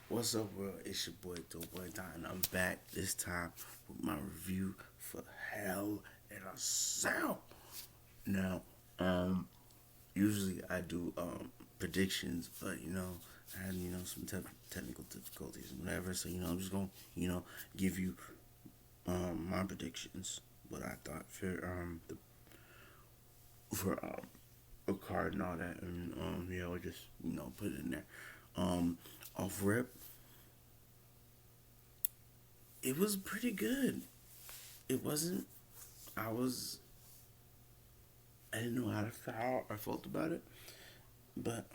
What's up, world? It's your boy Doughboy Don, and I'm back this time with my review for Hell in a Cell. Now, um, usually I do predictions, but I had some technical difficulties and whatever. So I'm just gonna give you my predictions, what I thought for a card and all that, and we'll just put it in there. Um, Off rip, it was pretty good. It wasn't. I was. I didn't know how I felt about it, but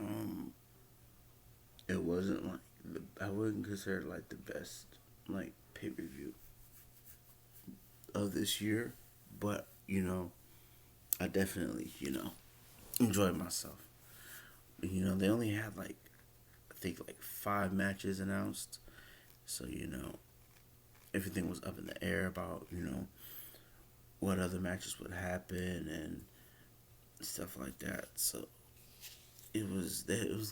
it wasn't like I wouldn't consider it like the best like pay per view of this year. But I definitely enjoyed myself. They only had like I think like 5 matches announced, so everything was up in the air about what other matches would happen and stuff like that. So it was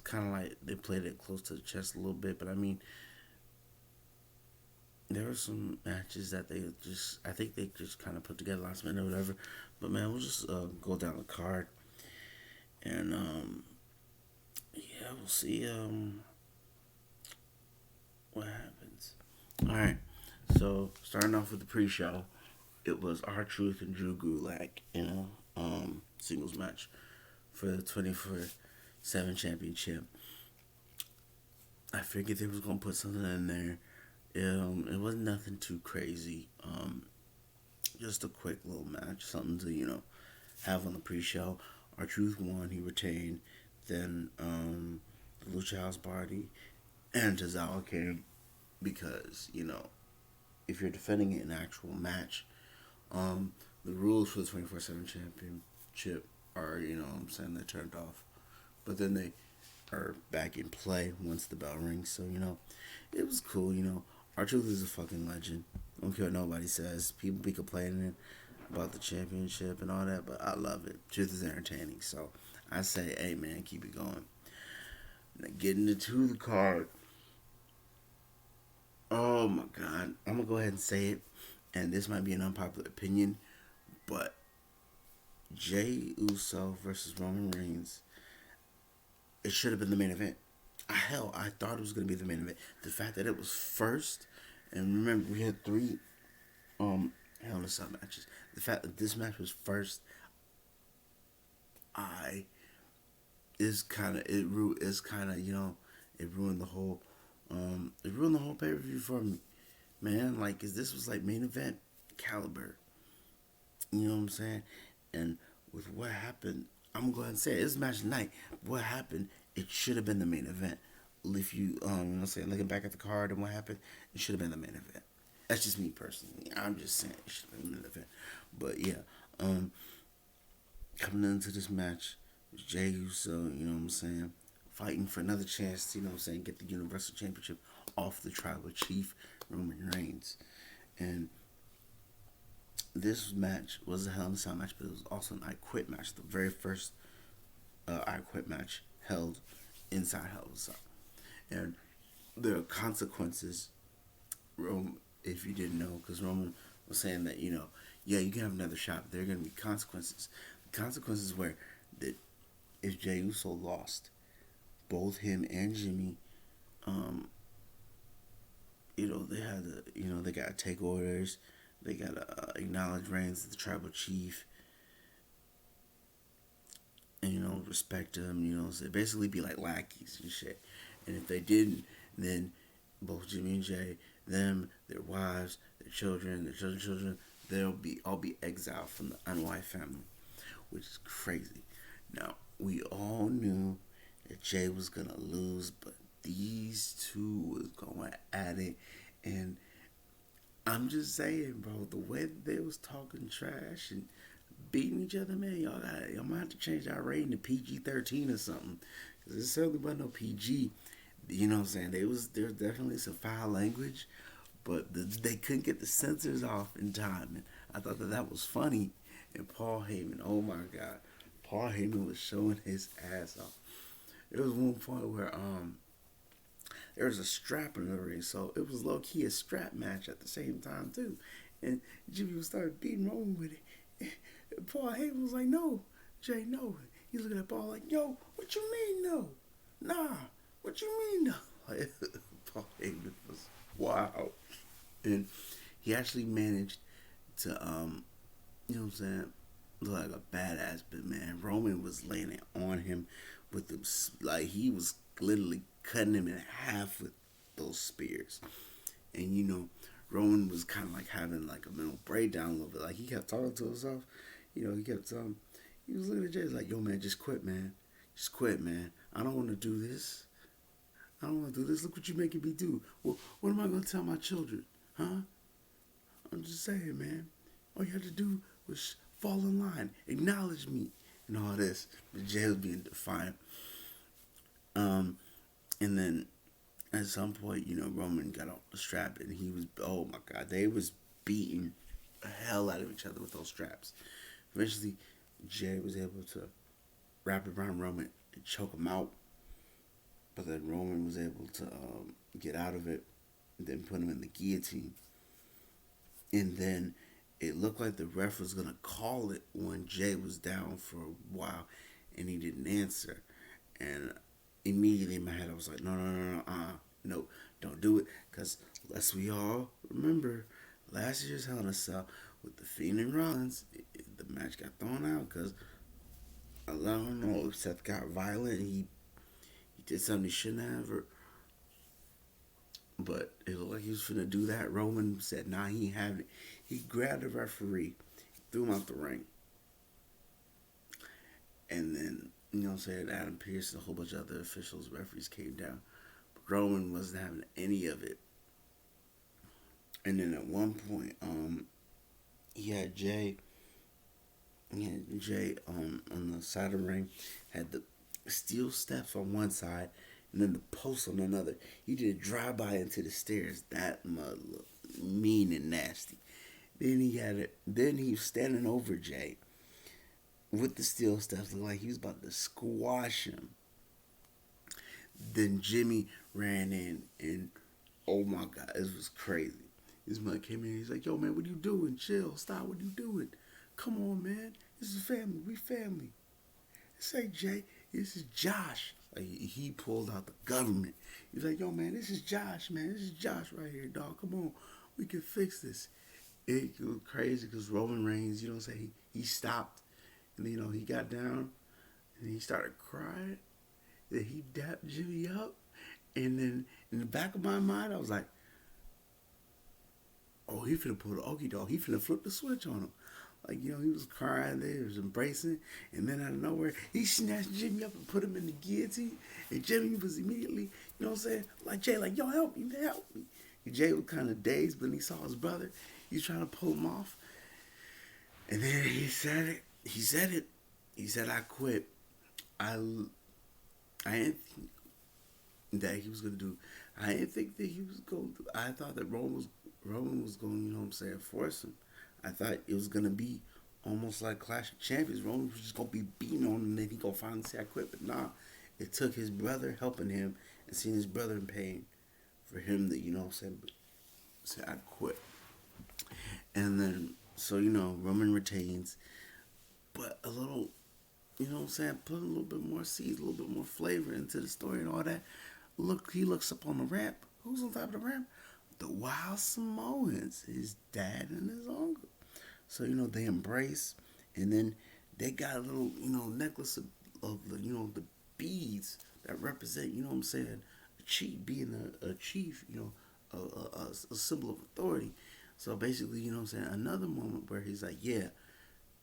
kind of like they played it close to the chest a little bit, but I mean there were some matches that they just I think they just kind of put together last minute or whatever. But man, we'll just go down the card and yeah, we'll see what happens. All right, so starting off with the pre-show, it was R Truth and Drew Gulak singles match for the 24/7 championship. I figured they was gonna put something in there. It wasn't nothing too crazy. Just a quick little match, something to have on the pre-show. Our Truth won, he retained. Then the Lucha House Party and Tozawa came because if you're defending an actual match, the rules for the 24/7 championship are what I'm saying, they're turned off, but then they are back in play once the bell rings. So it was cool. R Truth is a fucking legend. I don't care what nobody says. People be complaining about the championship and all that, but I love it. Truth is entertaining, so I say, hey man, keep it going. Now getting into the card. Oh my god, I'm gonna go ahead and say it, and this might be an unpopular opinion, but Jay Uso versus Roman Reigns, it should have been the main event. Hell, I thought it was gonna be the main event. The fact that it was first, and remember we had three Hell in a Cell matches. The fact that this match was first, I is kind of is kind of it ruined the whole pay per view for me, man. Like, 'cause this was like main event caliber. You know what I'm saying? And with what happened, I'm gonna go ahead and say it. It's match night. What happened? It should have been the main event. If you I'm saying, looking back at the card and what happened, it should have been the main event. That's just me personally. I'm just saying it should have been the main event. But yeah, um, coming into this match, Jey Uso, what I'm saying, fighting for another chance to, what I'm saying, get the Universal Championship off the tribal chief Roman Reigns. And this match was a Hell in a Cell match, but it was also an I Quit match, the very first I Quit match held inside Hell in a Cell. And there are consequences, if you didn't know, because Roman was saying that, yeah, you can have another shot, but there are going to be consequences. The consequences were that if Jey Uso lost, both him and Jimmy, um, they had to, they got to take orders. They got to acknowledge Reigns as the tribal chief and, respect him, so basically be like lackeys and shit. And if they didn't, then both Jimmy and Jay, them, their wives, their children's children, they'll be all be exiled from the unwife family, which is crazy. Now, we all knew that Jay was gonna lose, but these two was going at it, and I'm just saying, bro, the way that they was talking trash and beating each other, man, y'all might have to change our rating to PG-13 or something, because it certainly wasn't no PG. You know what I'm saying? There's definitely some foul language, but they couldn't get the censors off in time, and I thought that was funny. And Paul Heyman, oh my god, Paul Heyman was showing his ass off. There was one point where there was a strap in the ring, so it was low key a strap match at the same time too. And Jimmy started beating Roman with it. And Paul Heyman was like, "No, Jay, no." He's looking at Paul like, "Yo, what you mean no? Nah, what you mean no?" Like, Paul Heyman was wow, and he actually managed to you know what I'm saying, look like a badass. But man, Roman was laying it on him with them, like he was literally cutting him in half with those spears. And Roman was kind of like having like a mental breakdown a little bit. Like he kept talking to himself. He kept he was looking at Jay like, "Yo, man, just quit, man. Just quit, man. I don't want to do this. I don't want to do this. Look what you're making me do. Well, what am I going to tell my children? Huh? I'm just saying, man. All you had to do was fall in line, acknowledge me, and all this." But Jay was being defiant. And then at some point, Roman got off the strap, and he was, oh my God, they was beating the hell out of each other with those straps. Eventually, Jay was able to wrap it around Roman and choke him out. But then Roman was able to get out of it and then put him in the guillotine. And then it looked like the ref was going to call it when Jay was down for a while and he didn't answer. And immediately in my head, I was like, no, no, no, no, no, don't do it. Because lest we all remember last year's Hell in a Cell with The Fiend and Rollins, the match got thrown out because I don't know if Seth got violent. He did something he shouldn't have, but it looked like he was finna do that. Roman said, "Nah, he ain't having it." He grabbed the referee, threw him out the ring, and then saying Adam Pearce and a whole bunch of other officials, referees came down. But Roman wasn't having any of it. And then at one point, he had Jay. He had Jay on the side of the ring, had the steel steps on one side, and then the post on another. He did a drive-by into the stairs. That mud looked mean and nasty. Then he had it. Then he was standing over Jay with the steel steps, looking like he was about to squash him. Then Jimmy ran in, and oh my God, it was crazy. His mother came in. He's like, "Yo, man, what are you doing? Chill, stop. What are you doing? Come on, man. This is family. We family." Say, "Jay, this is Josh." Like he pulled out the government. He's like, "Yo, man, this is Josh, man. This is Josh right here, dog. Come on, we can fix this." It was crazy because Roman Reigns, he stopped, and he got down, and he started crying. Then he dapped Jimmy up, and then in the back of my mind, I was like, "Oh, he finna pull the okie dog. He finna flip the switch on him." Like, he was crying there, he was embracing, and then out of nowhere, he snatched Jimmy up and put him in the guillotine, and Jimmy was immediately, like Jay, like, "Yo, help me, man, help me." And Jay was kind of dazed when he saw his brother. He was trying to pull him off, and then he said it. He said it. He said, "I quit. I didn't think that he was gonna do. I didn't think that he was going to. I thought that Roman was going, force him. I thought it was gonna be almost like Clash of Champions. Roman was just gonna be beating on him, and then he gonna finally say, 'I quit.' But nah, it took his brother helping him and seeing his brother in pain for him to, say, 'I quit.'" And then, so Roman retains, but a little, put a little bit more seeds, a little bit more flavor into the story and all that. Look, he looks up on the ramp. Who's on top of the ramp? The Wild Samoans, his dad and his uncle. So they embrace, and then they got a little necklace of the beads that represent a chief being a chief, a symbol of authority. So basically, another moment where he's like, "Yeah,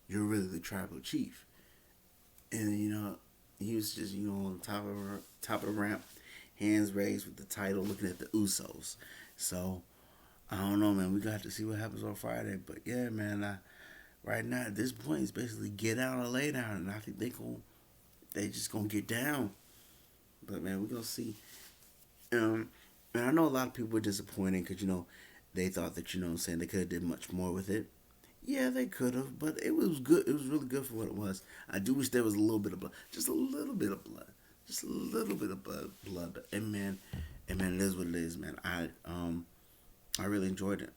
you're really the tribal chief," and he was just on top of the ramp, hands raised with the title, looking at the Usos. So I don't know, man. We got to see what happens on Friday, but yeah, man. Right now at this point, it's basically get down or lay down, and I think they just gonna get down. But man, we're gonna see. And I know a lot of people were disappointed because they thought that they could have did much more with it. Yeah, they could have, but it was good. It was really good for what it was. I do wish there was a little bit of blood, just a little bit of blood, just a little bit of blood. And man, And man, it is what it is, man. I really enjoyed it,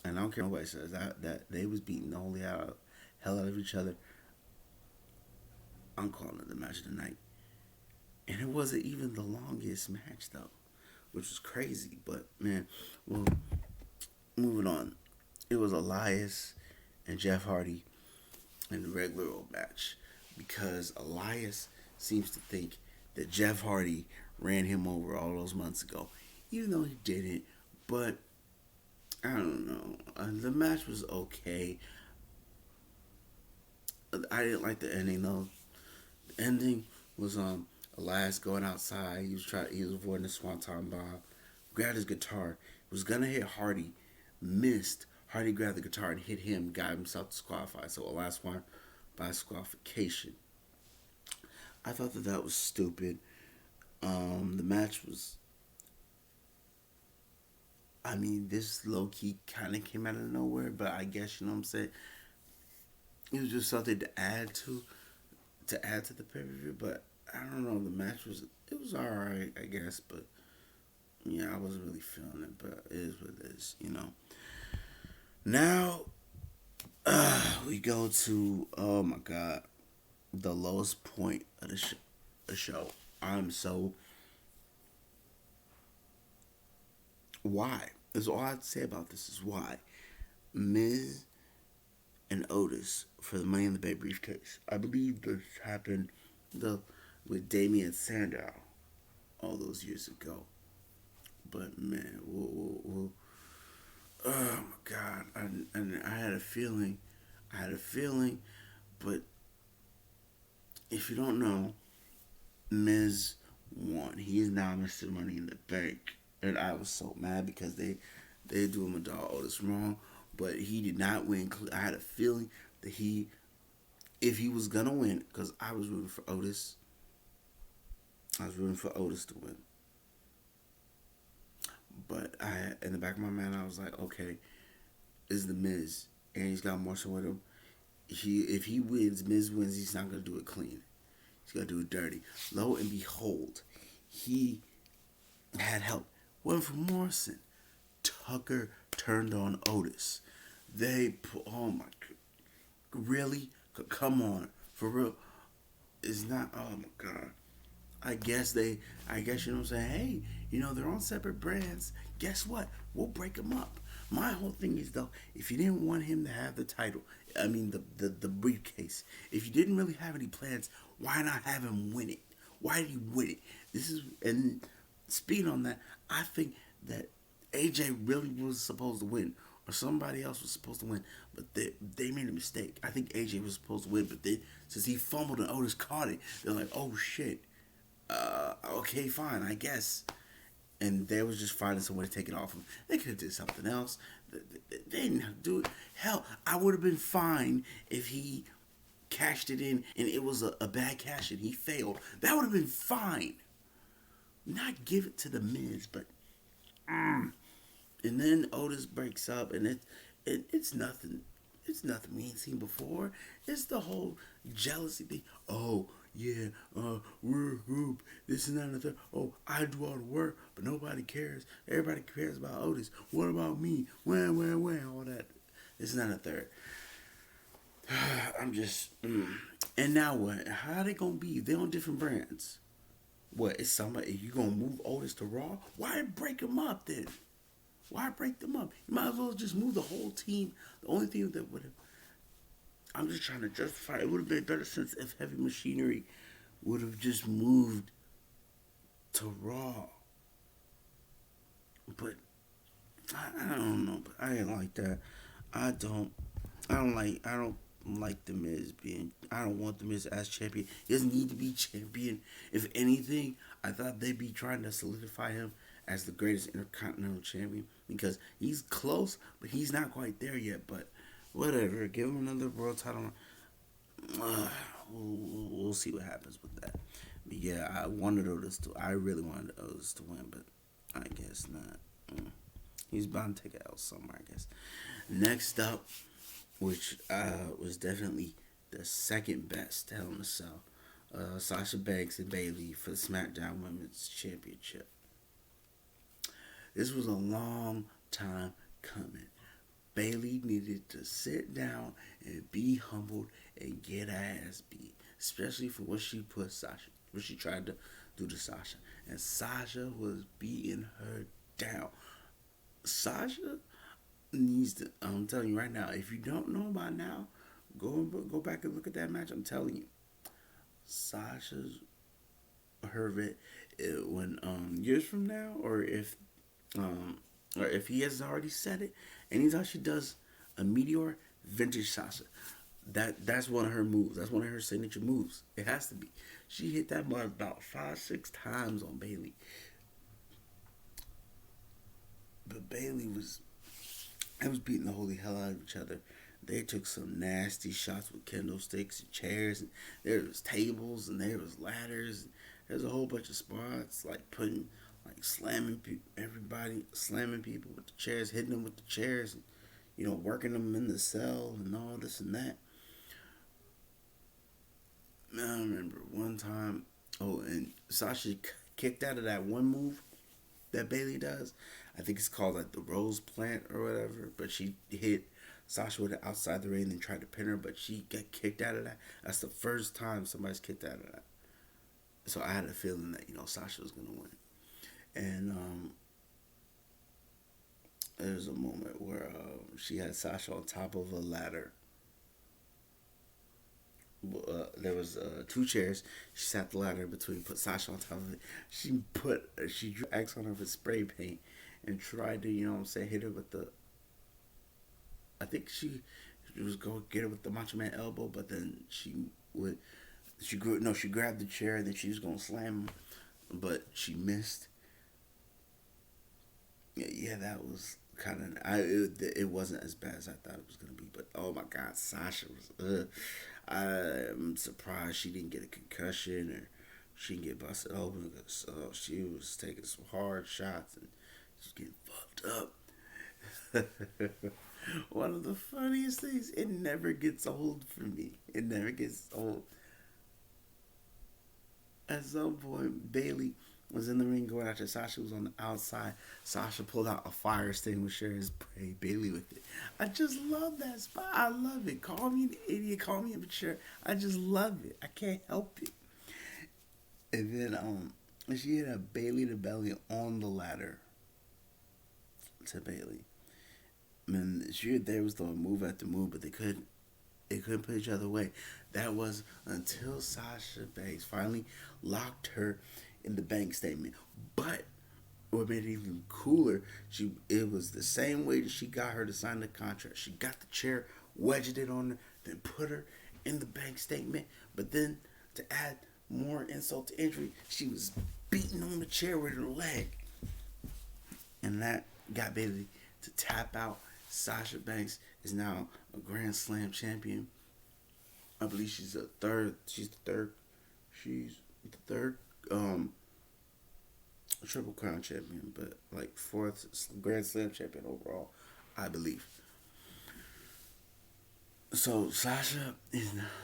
and I don't care what nobody says that they was beating the holy hell out of each other. I'm calling it the match of the night, and it wasn't even the longest match though, which was crazy. But man, well, moving on, it was Elias and Jeff Hardy in the regular old match because Elias seems to think that Jeff Hardy ran him over all those months ago, even though he didn't. But I don't know. The match was okay. I didn't like the ending though. The ending was Elias going outside. He was avoiding the swanton bomb. Grabbed his guitar. Was gonna hit Hardy. Missed. Hardy grabbed the guitar and hit him. Got himself disqualified. So Elias won by disqualification. I thought that was stupid. The match was. I mean, this low key kind of came out of nowhere, but I guess you know what I'm saying. It was just something to add to the pay per view. But I don't know. The match was it was all right, I guess. But yeah, I wasn't really feeling it. But it is what it is, you know. Now we go to oh my god, the lowest point of the show. I'm so why? That's all I have to say about this is why. Miz and Otis for the Money in the Bank briefcase. I believe this happened the with Damian Sandow all those years ago. But man, oh my god, and I had a feeling, but if you don't know, Miz won. He is now Mr. Money in the Bank, and I was so mad because they do him a dog Otis wrong, but he did not win. I had a feeling that if he was gonna win, because I was rooting for Otis. I was rooting for Otis to win. But in the back of my mind, I was like, okay, is the Miz, and he's got Marshall with him. If he wins, Miz wins. He's not gonna do it clean. He's gonna do it dirty. Lo and behold, he had help. Went from Morrison. Tucker turned on Otis. Oh my, really? Come on, for real. It's not. Oh my god. I guess you know what I'm saying. Hey, you know they're on separate brands. Guess what? We'll break them up. My whole thing is though, if you didn't want him to have the title, I mean the briefcase. If you didn't really have any plans, why not have him win it? Why did he win it? This is and speaking on that, I think that AJ really was supposed to win, or somebody else was supposed to win, but they made a mistake. I think AJ was supposed to win, but since he fumbled and Otis caught it, they're like, oh shit. Okay, fine, I guess. And they was just finding some way to take it off him. They could have did something else. They didn't have to do it. Hell, I would have been fine if he cashed it in and it was a bad cash and he failed. That would have been fine. Not give it to the Miz, but and then Otis breaks up and it's nothing. It's nothing we ain't seen before. It's the whole jealousy thing. Oh, yeah, we're a group. This is not a thing. Oh, I do all the work, but nobody cares. Everybody cares about Otis. What about me? When, all that. It's not a third. I'm just, And now what? How are they gonna be? They on different brands. What is somebody? You gonna move Otis to Raw? Why break them up then? Why break them up? You might as well just move the whole team. The only thing that would have, I'm just trying to justify. It would have been better since if Heavy Machinery would have just moved to Raw. But I don't know. But I ain't like that. I don't. I don't like the Miz being. I don't want the Miz as champion. He doesn't need to be champion. If anything, I thought they'd be trying to solidify him as the greatest Intercontinental Champion because he's close, but he's not quite there yet. But whatever, give him another world title. We'll see what happens with that. But yeah, I really wanted Otis to win, but I guess not. He's bound to take it out somewhere, I guess. Next up, which was definitely the second best Hell in a Cell, Sasha Banks and Bayley for the SmackDown Women's Championship. This was a long time coming. Bailey needed to sit down and be humbled and get her ass beat, especially for what she put Sasha, what she tried to do to Sasha, and Sasha was beating her down. Sasha needs to. I'm telling you right now. If you don't know by now, go back and look at that match. I'm telling you, Sasha's her when years from now, um or if he has already said it, anytime she does a meteor vintage Sasha, that's one of her moves. That's one of her signature moves. It has to be. She hit that mark about 5, 6 times on Bailey, but Bailey was I was beating the holy hell out of each other. They took some nasty shots with kendo sticks and chairs, and there was tables and there was ladders. There's a whole bunch of spots like putting, like slamming everybody, slamming people with the chairs, hitting them with the chairs, and working them in the cell and all this and that. Man, I remember one time. Oh, and Sasha kicked out of that one move that Bailey does. I think it's called like the rose plant or whatever. But she hit Sasha with it outside the ring and tried to pin her, but she got kicked out of that. That's the first time somebody's kicked out of that. So I had a feeling that Sasha was gonna win. And there was a moment where she had Sasha on top of a ladder. There was 2 chairs. She sat the ladder in between, put Sasha on top of it. She drew X on her with spray paint and tried to hit her with the. I think she was going to get her with the Macho Man elbow, but then she grabbed the chair and then she was going to slam him, but she missed. Yeah, that was kind of. It wasn't as bad as I thought it was gonna be, but oh my God, Sasha was. I'm surprised she didn't get a concussion or she didn't get busted open because she was taking some hard shots and just getting fucked up. One of the funniest things, it never gets old for me. It never gets old. At some point, Bailey was in the ring going after Sasha was on the outside. Sasha pulled out a fire extinguisher and sprayed Bailey with it. I just love that spot. I love it. Call me an idiot, call me immature. I just love it. I can't help it. And then she hit a Bailey to belly on the ladder to Bailey. Man, there was the move after move, but they couldn't put each other away. That was until Sasha Banks finally locked her in the bank statement. But what made it even cooler, it was the same way that she got her to sign the contract. She got the chair, wedged it on her, then put her in the bank statement. But then to add more insult to injury, she was beating on the chair with her leg. And that got Bailey to tap out. Sasha Banks is now a Grand Slam champion. I believe she's the third. She's the third. She's the third Triple Crown champion, but like fourth Grand Slam champion overall, I believe. So Sasha,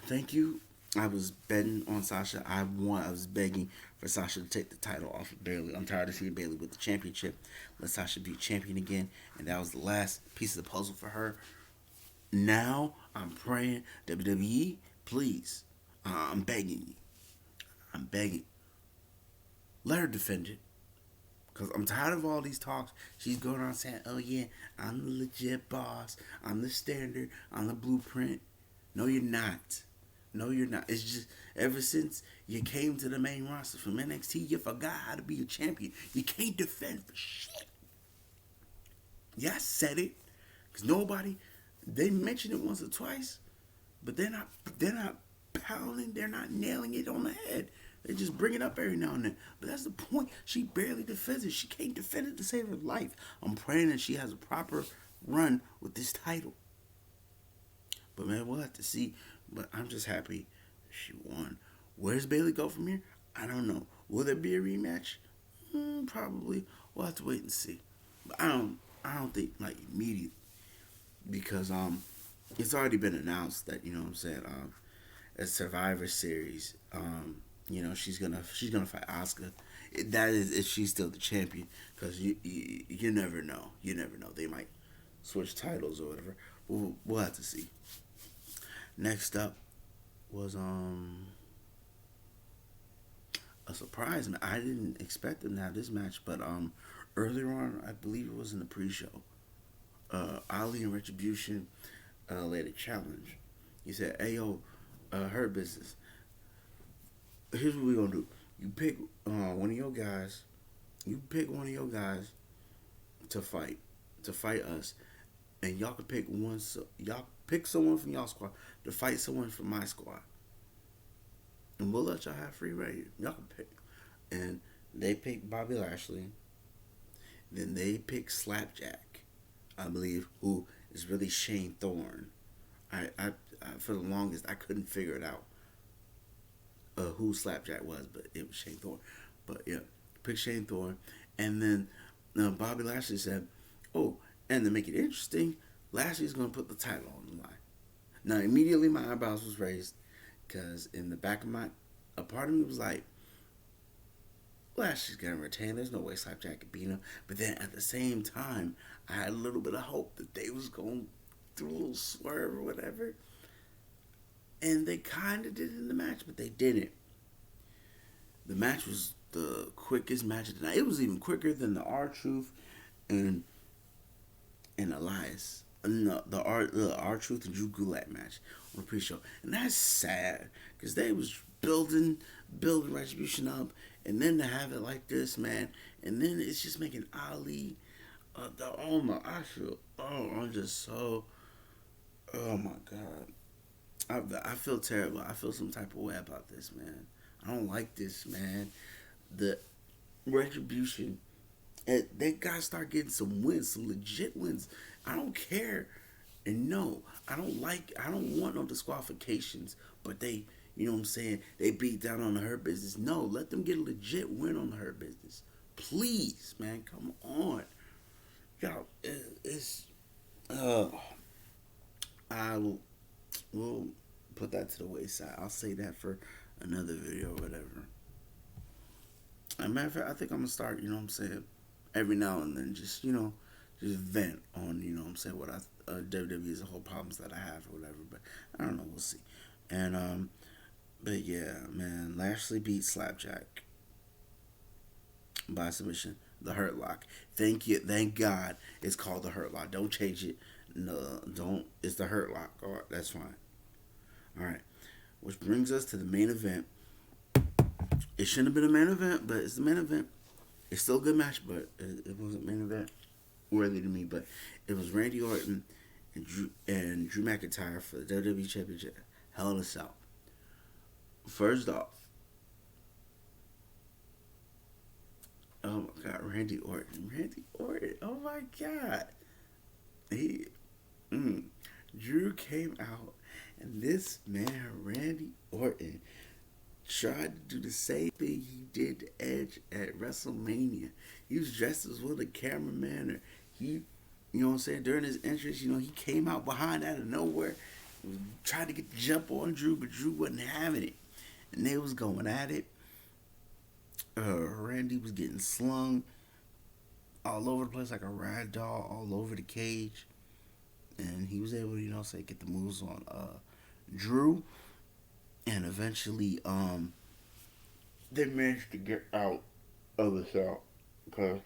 thank you. I was betting on Sasha. I was begging for Sasha to take the title off of Bailey. I'm tired of seeing Bailey with the championship. Let Sasha be champion again, and that was the last piece of the puzzle for her. Now I'm praying WWE, please. I'm begging you. I'm begging. Let her defend it. Because I'm tired of all these talks. She's going on saying, oh yeah, I'm the legit boss. I'm the standard. I'm the blueprint. No, you're not. No, you're not. It's just ever since you came to the main roster from NXT, you forgot how to be a champion. You can't defend for shit. Yeah, I said it. Because they mentioned it once or twice, but they're not pounding, they're not nailing it on the head. They just bring it up every now and then. But that's the point. She barely defends it. She can't defend it to save her life. I'm praying that she has a proper run with this title. But man, we'll have to see. But I'm just happy she won. Where's Bailey go from here? I don't know. Will there be a rematch? Probably. We'll have to wait and see. But I don't think like immediately because it's already been announced that what I'm saying a Survivor Series she's gonna fight Asuka That is if she's still the champion, because you never know. You never know. They might switch titles or whatever. We'll have to see. Next up was a surprise. I didn't expect them to have this match, but earlier on, I believe it was in the pre-show. Ali and Retribution laid a challenge. He said, "Hey yo, Hurt Business. Here's what we gonna do. You pick one of your guys. You pick one of your guys to fight us, and y'all can pick one. So, y'all pick someone from y'all squad to fight someone from my squad, and we'll let y'all have free reign. Y'all can pick." And they picked Bobby Lashley. Then they picked Slapjack, I believe, who is really Shane Thorne. I for the longest I couldn't figure it out who Slapjack was, but it was Shane Thorne. But yeah, pick Shane Thorne, and then Bobby Lashley said, "Oh, and to make it interesting, Lashley's gonna put the title on the line." Now immediately my eyebrows was raised because in the back of my, a part of me was like, Lashley's gonna retain. There's no way Slapjack could beat him. But then at the same time, I had a little bit of hope that they was going through a little swerve or whatever. And they kind of did it in the match, but they didn't. The match was the quickest match of the night. It was even quicker than the R-Truth and Elias. No, the R-Truth and Drew Gulak match on the pre-show. And that's sad, because they was building Retribution up, and then to have it like this, man, and then it's just making Ali, I'm just so, oh my God. I feel terrible. I feel some type of way about this, man. I don't like this, man. The Retribution, they gotta start getting some wins, some legit wins. I don't care. And no, I don't want no disqualifications, but they, you know what I'm saying, they beat down on the Hurt Business. No, let them get a legit win on the Hurt Business. Please, man, come on. Y'all, it's, I will put that to the wayside. I'll say that for another video or whatever. As a matter of fact, I think I'm gonna start, you know what I'm saying, every now and then just, just vent on, you know what I'm saying, what WWE as a whole problems that I have or whatever. But I don't know, we'll see. And but yeah, man, Lashley beat Slapjack by submission. The Hurt Lock. Thank God it's called the Hurt Lock. Don't change it. No, don't. It's the Hurt Lock. All right, that's fine. All right, which brings us to the main event. It shouldn't have been a main event, but it's the main event. It's still a good match, but it wasn't main event worthy to me. But it was Randy Orton and Drew McIntyre for the WWE Championship. Hell in a Cell. First off, oh my God, Randy Orton. Oh my God. Drew came out, and this man, Randy Orton, tried to do the same thing he did to Edge at WrestleMania. He was dressed as one of the cameramen, or he, you know what I'm saying, during his entrance, he came out behind out of nowhere, tried to get the jump on Drew, but Drew wasn't having it. And they was going at it. Randy was getting slung all over the place like a rag doll, all over the cage. And he was able to, get the moves on Drew. And eventually, they managed to get out of the cell. Because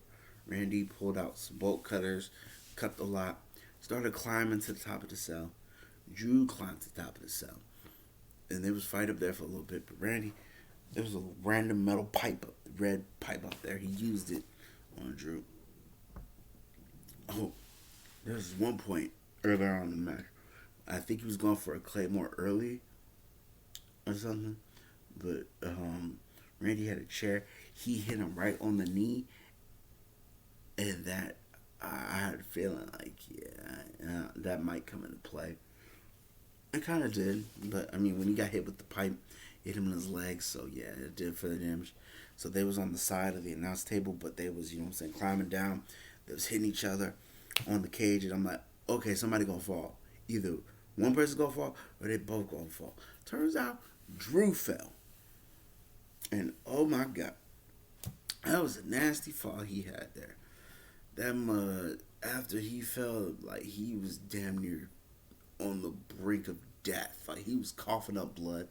Randy pulled out some bolt cutters, cut the lock, started climbing to the top of the cell. Drew climbed to the top of the cell. And they was fight up there for a little bit. But Randy, there was a random metal pipe, red pipe up there. He used it on Drew. Oh, there was one point earlier on in the match. I think he was going for a Claymore early or something. But Randy had a chair. He hit him right on the knee. And that, I had a feeling like, that might come into play. It kind of did, but when he got hit with the pipe, it hit him in his legs, so yeah, it did for the damage. So they was on the side of the announce table, but they was, climbing down. They was hitting each other on the cage, and I'm like, okay, somebody gonna fall. Either one person gonna fall, or they both gonna fall. Turns out, Drew fell. And oh my God. That was a nasty fall he had there. That mud, after he fell, like he was damn near on the brink of death. Like he was coughing up blood.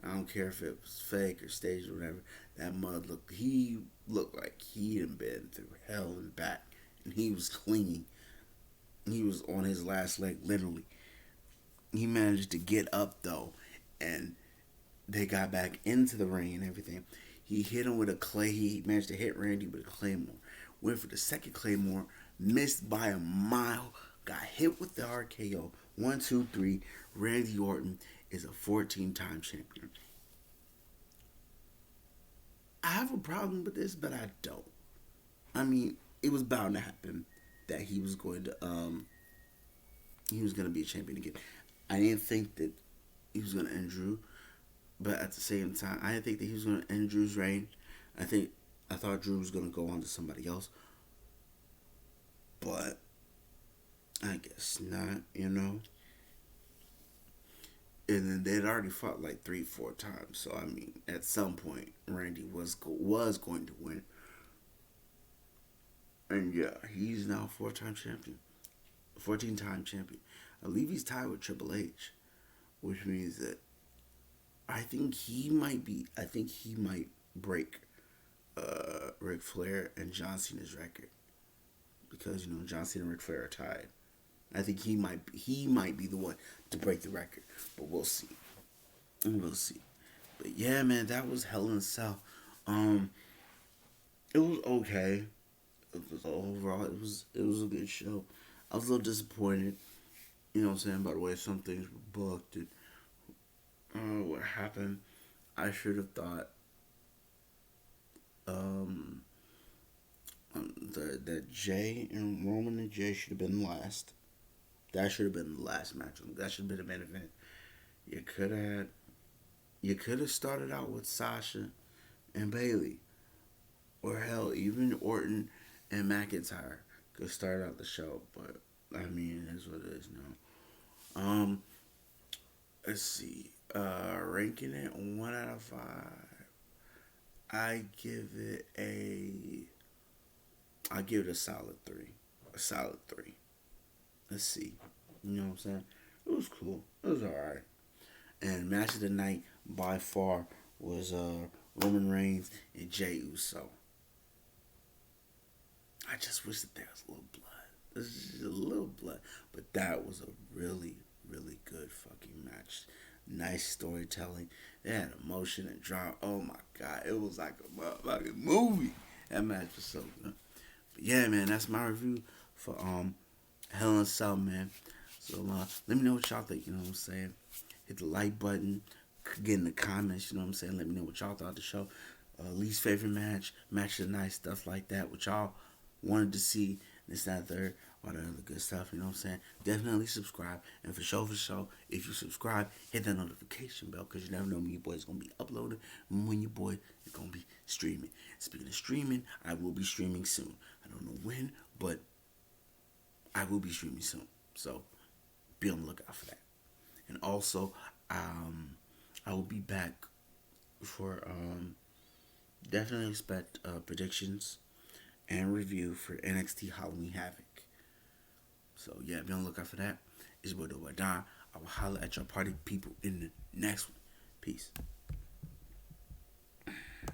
I don't care if it was fake or staged or whatever. That mud looked. He looked like he had been through hell and back, and he was clinging. He was on his last leg, literally. He managed to get up though, and they got back into the ring and everything. He hit him with a clay. He managed to hit Randy with a claymore. Went for the second claymore, missed by a mile. Got hit with the RKO. 1, 2, 3. Randy Orton is a 14-time champion. I have a problem with this, but I don't. I mean, it was bound to happen that he was gonna be a champion again. I didn't think that he was gonna end Drew, but at the same time, I didn't think that he was gonna end Drew's reign. I think I thought Drew was gonna go on to somebody else, but I guess not. And then they'd already fought like 3, 4 times. So I mean, at some point, Randy was going to win, and yeah, he's now 4-time champion, 14-time champion. I believe he's tied with Triple H, which means that I think he might be. I think he might break Ric Flair and John Cena's record because John Cena and Ric Flair are tied. I think he might be the one to break the record, but we'll see. We'll see. But yeah, man, that was Hell in a Cell. Um, it was okay. It was overall, it was a good show. I was a little disappointed, what I'm saying, by the way some things were booked and what happened. I should have thought um, that Jay and Roman and Jay should have been last. That should have been the last match. That should have been the main event. You could have you could have started out with Sasha and Bailey, or hell, even Orton and McIntyre could start out the show. But I mean, it is what it is now. Let's see. Ranking it 1 out of 5. I give it a. I give it a solid 3. A solid 3. Let's see. You know what I'm saying? It was cool. It was alright. And match of the night by far was Roman Reigns and Jey Uso. I just wish that there was a little blood. There's just a little blood. But that was a really, really good fucking match. Nice storytelling. They had emotion and drama. Oh my god. It was like a motherfucking movie. That match was so good. But yeah, man, that's my review for Hell in a Cell, man. So let me know what y'all think, you know what I'm saying? Hit the like button, get in the comments, you know what I'm saying? Let me know what y'all thought of the show. Least favorite match, match of the night, stuff like that. What y'all wanted to see, this, that, third, all the other good stuff, you know what I'm saying? Definitely subscribe. And for sure, if you subscribe, hit that notification bell because you never know when your boy is going to be uploading and when your boy is going to be streaming. Speaking of streaming, I will be streaming soon. I don't know when, but I will be streaming soon. So be on the lookout for that. And also, I will be back for definitely expect predictions and review for NXT Halloween Havoc. So yeah, be on the lookout for that. It's your boy Don. I will holler at your party people in the next one. Peace.